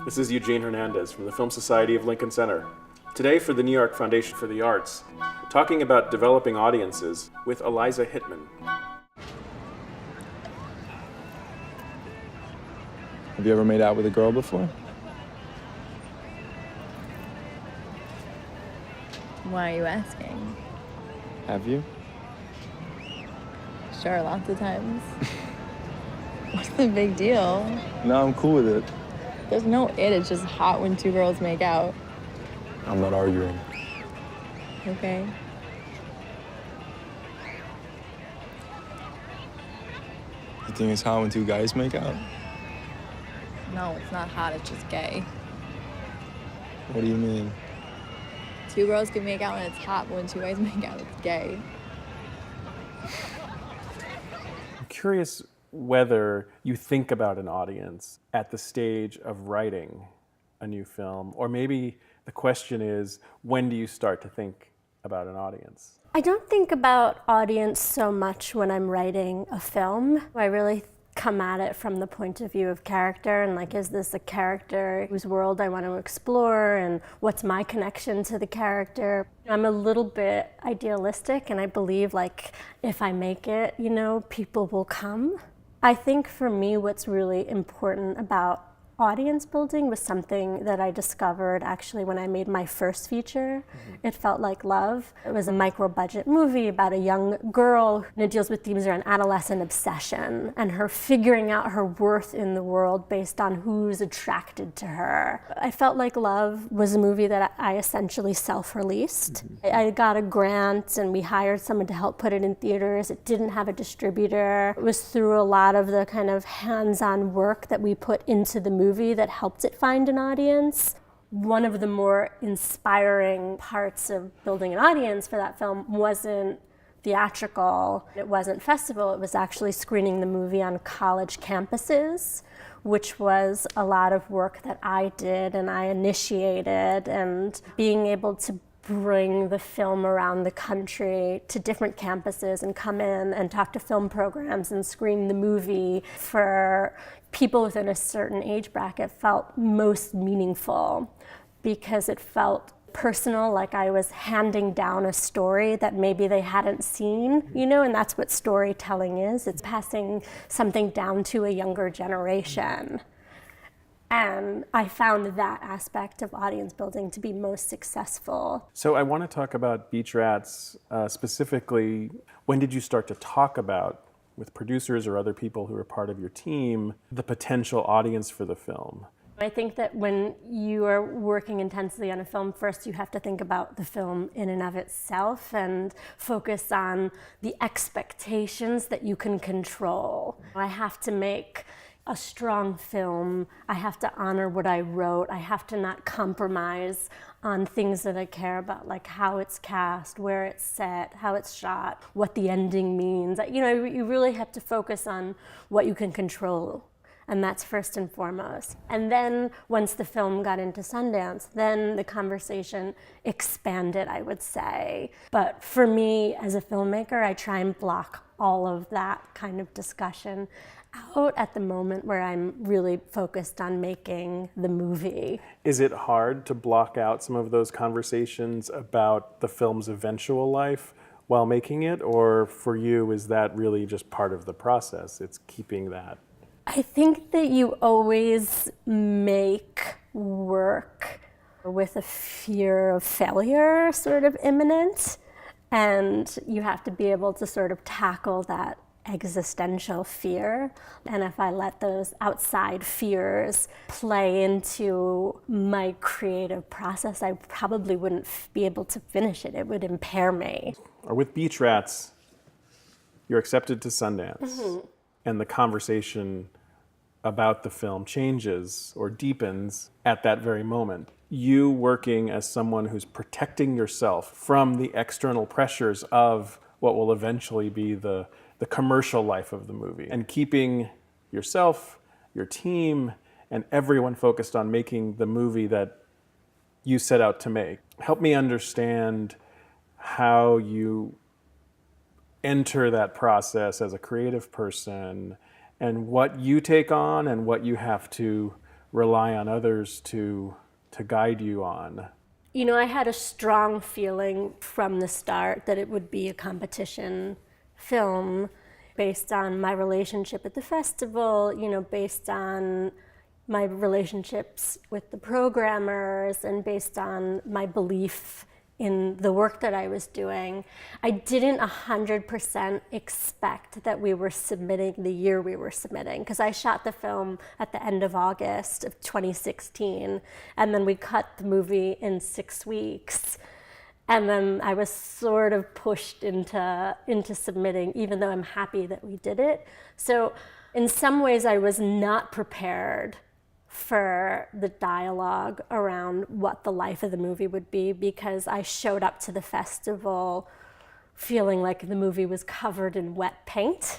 This is Eugene Hernandez from the Film Society of Lincoln Center. Today for the New York Foundation for the Arts, talking about developing audiences with Eliza Hittman. Have you ever made out with a girl before? Why are you asking? Have you? Sure, lots of times. What's the big deal? No, I'm cool with it. There's no it, it's just hot when two girls make out. I'm not arguing. Okay. You think it's hot when two guys make out? No, it's not hot, it's just gay. What do you mean? Two girls can make out and it's hot, but when two guys make out, it's gay. I'm curious whether you think about an audience at the stage of writing a new film, or maybe the question is, when do you start to think about an audience? I don't think about audience so much when I'm writing a film. I really come at it from the point of view of character, and like, is this a character whose world I want to explore, and what's my connection to the character? I'm a little bit idealistic, and I believe like if I make it, people will come. I think for me what's really important about audience building was something that I discovered actually when I made my first feature. It Felt Like Love. It was a micro-budget movie about a young girl, and it deals with themes around adolescent obsession and her figuring out her worth in the world based on who's attracted to her. I Felt Like Love was a movie that I essentially self-released. I got a grant and we hired someone to help put it in theaters. It didn't have a distributor. It was through a lot of the kind of hands-on work that we put into the movie that helped it find an audience. One of the more inspiring parts of building an audience for that film wasn't theatrical, it wasn't festival, it was actually screening the movie on college campuses, which was a lot of work that I did and I initiated, and being able to bring the film around the country to different campuses and come in and talk to film programs and screen the movie for people within a certain age bracket felt most meaningful because it felt personal, like I was handing down a story that maybe they hadn't seen, and that's what storytelling is. It's passing something down to a younger generation. And I found that aspect of audience building to be most successful. So I want to talk about Beach Rats specifically. When did you start to talk about, with producers or other people who are part of your team, the potential audience for the film? I think that when you are working intensely on a film, first you have to think about the film in and of itself and focus on the expectations that you can control. I have to make a strong film. I have to honor what I wrote. I have to not compromise on things that I care about, like how it's cast, where it's set, how it's shot, what the ending means. You really have to focus on what you can control, and that's first and foremost. And then once the film got into Sundance, then the conversation expanded, I would say. But for me as a filmmaker, I try and block all of that kind of discussion out at the moment where I'm really focused on making the movie. Is it hard to block out some of those conversations about the film's eventual life while making it? Or for you, is that really just part of the process? It's keeping that? I think that you always make work with a fear of failure sort of imminent, and you have to be able to sort of tackle that existential fear. And if I let those outside fears play into my creative process, I probably wouldn't be able to finish it. It would impair me. Or with Beach Rats, you're accepted to Sundance, and the conversation about the film changes or deepens at that very moment. You working as someone who's protecting yourself from the external pressures of what will eventually be the commercial life of the movie, and keeping yourself, your team, and everyone focused on making the movie that you set out to make. Help me understand how you enter that process as a creative person and what you take on and what you have to rely on others to guide you on? You know, I had a strong feeling from the start that it would be a competition film based on my relationship at the festival, you know, based on my relationships with the programmers and based on my belief in the work that I was doing. I didn't 100% expect that we were submitting the year we were submitting, because I shot the film at the end of August of 2016, and then we cut the movie in 6 weeks. And then I was sort of pushed into submitting, even though I'm happy that we did it. So in some ways I was not prepared for the dialogue around what the life of the movie would be, because I showed up to the festival feeling like the movie was covered in wet paint.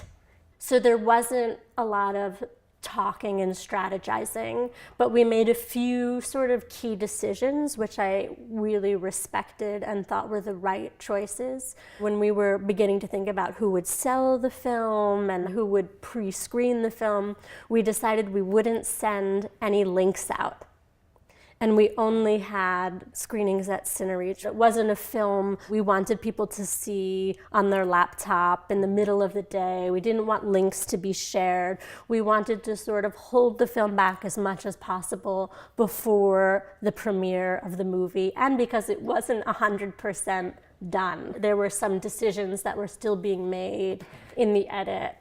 So there wasn't a lot of talking and strategizing, but we made a few sort of key decisions, which I really respected and thought were the right choices. When we were beginning to think about who would sell the film and who would pre-screen the film, we decided we wouldn't send any links out. And we only had screenings at Cinereach. It wasn't a film we wanted people to see on their laptop in the middle of the day. We didn't want links to be shared. We wanted to sort of hold the film back as much as possible before the premiere of the movie, and because it wasn't 100% done. There were some decisions that were still being made in the edit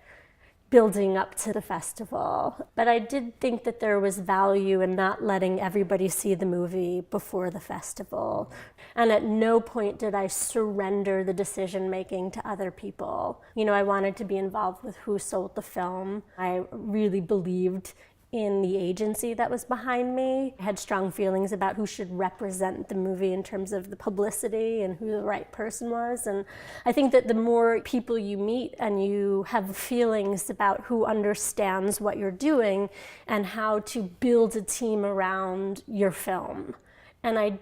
building up to the festival. But I did think that there was value in not letting everybody see the movie before the festival. And at no point did I surrender the decision making to other people. You know, I wanted to be involved with who sold the film. I really believed in the agency that was behind me. I had strong feelings about who should represent the movie in terms of the publicity and who the right person was. And I think that the more people you meet and you have feelings about who understands what you're doing and how to build a team around your film. And I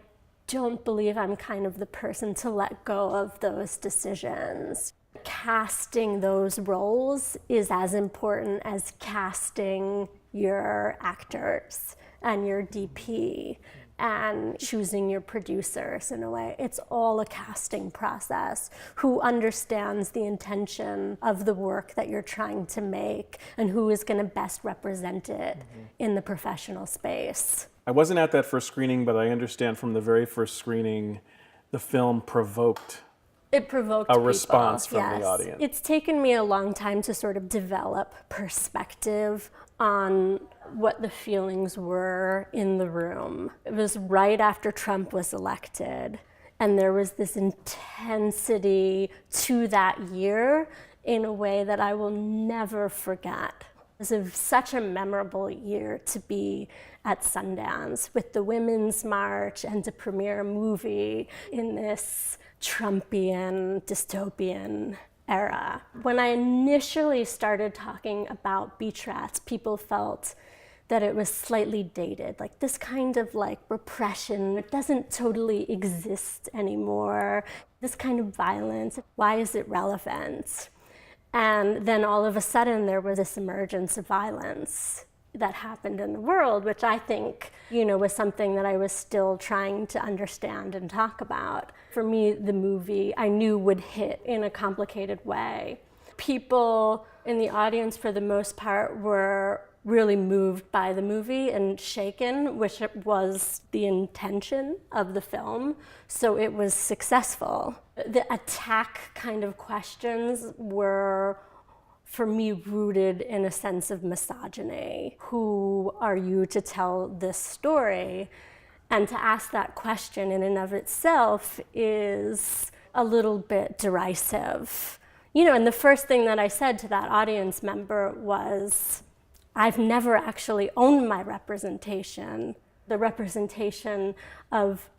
don't believe I'm kind of the person to let go of those decisions. Casting those roles is as important as casting your actors and your DP and choosing your producers in a way. It's all a casting process. Who understands the intention of the work that you're trying to make and who is going to best represent it in the professional space. I wasn't at that first screening, but I understand from the very first screening, the film provoked It provoked a people, response from yes. the audience. It's taken me a long time to sort of develop perspective on what the feelings were in the room. It was right after Trump was elected, and there was this intensity to that year in a way that I will never forget. It was such a memorable year to be at Sundance with the Women's March and to premiere a movie in this Trumpian, dystopian era. When I initially started talking about beach rats, people felt that it was slightly dated, like this kind of like repression, it doesn't totally exist anymore. This kind of violence, why is it relevant? And then all of a sudden there was this emergence of violence that happened in the world, which I think, you know, was something that I was still trying to understand and talk about. For me, the movie I knew would hit in a complicated way. People in the audience, for the most part, were really moved by the movie and shaken, which was the intention of the film. So it was successful. The attack kind of questions were, for me, rooted in a sense of misogyny. Who are you to tell this story? And to ask that question in and of itself is a little bit derisive. You know, and the first thing that I said to that audience member was, I've never actually owned my representation. The representation of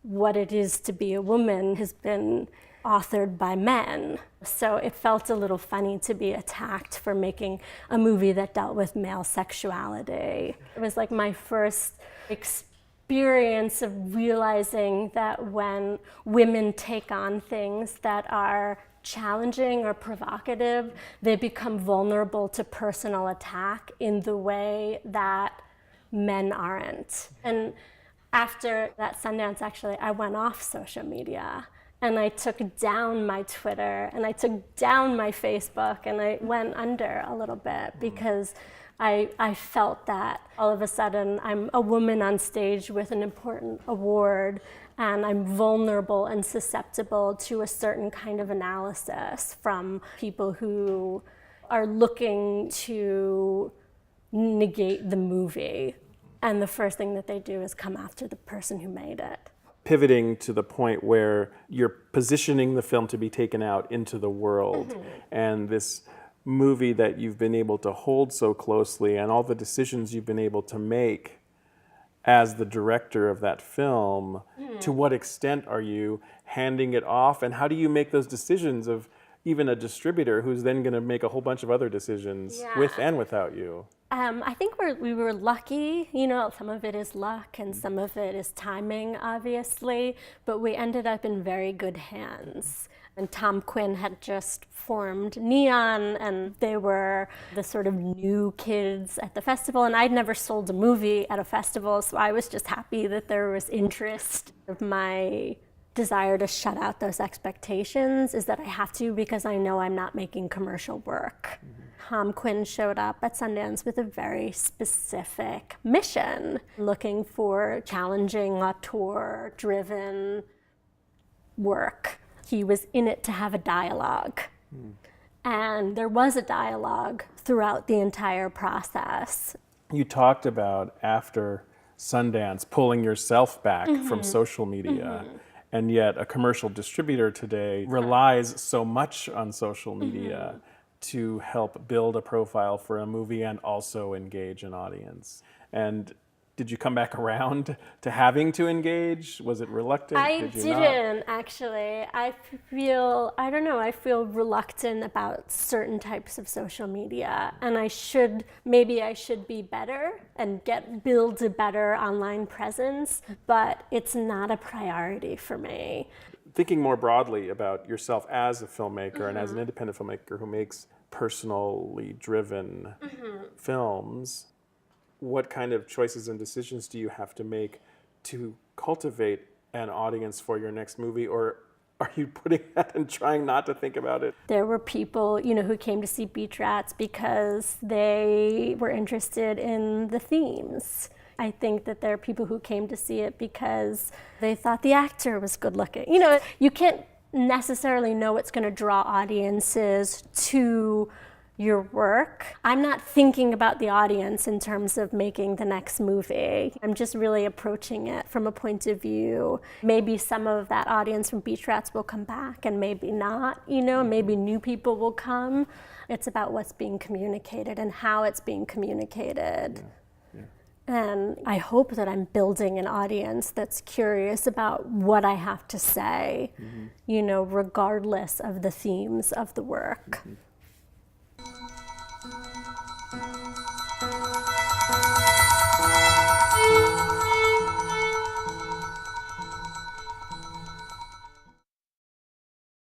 what it is to be a woman has been authored by men. So it felt a little funny to be attacked for making a movie that dealt with male sexuality. It was like my first experience of realizing that when women take on things that are challenging or provocative, they become vulnerable to personal attack in the way that men aren't. And after that Sundance, actually, I went off social media. And I took down my Twitter, and I took down my Facebook, and I went under a little bit because I felt that all of a sudden I'm a woman on stage with an important award, and I'm vulnerable and susceptible to a certain kind of analysis from people who are looking to negate the movie. And the first thing that they do is come after the person who made it. Pivoting to the point where you're positioning the film to be taken out into the world, and this movie that you've been able to hold so closely, and all the decisions you've been able to make as the director of that film, to what extent are you handing it off, and how do you make those decisions of even a distributor who's then going to make a whole bunch of other decisions with and without you? I think we were lucky, some of it is luck and some of it is timing, obviously, but we ended up in very good hands. And Tom Quinn had just formed Neon, and they were the sort of new kids at the festival, and I'd never sold a movie at a festival, so I was just happy that there was interest. My desire to shut out those expectations is that I have to, because I know I'm not making commercial work. Tom Quinn showed up at Sundance with a very specific mission, looking for challenging, auteur-driven work. He was in it to have a dialogue. And there was a dialogue throughout the entire process. You talked about, after Sundance, pulling yourself back from social media. And yet a commercial distributor today relies so much on social media to help build a profile for a movie and also engage an audience. And did you come back around to having to engage? Was it reluctant? I didn't, actually. I feel reluctant about certain types of social media, and maybe I should be better and build a better online presence, but it's not a priority for me. Thinking more broadly about yourself as a filmmaker and as an independent filmmaker who makes personally driven films, what kind of choices and decisions do you have to make to cultivate an audience for your next movie, or are you putting that and trying not to think about it? There were people, who came to see Beach Rats because they were interested in the themes. I think that there are people who came to see it because they thought the actor was good looking. You can't necessarily know what's going to draw audiences to your work. I'm not thinking about the audience in terms of making the next movie. I'm just really approaching it from a point of view. Maybe some of that audience from Beach Rats will come back and maybe not, maybe new people will come. It's about what's being communicated and how it's being communicated. And I hope that I'm building an audience that's curious about what I have to say, regardless of the themes of the work.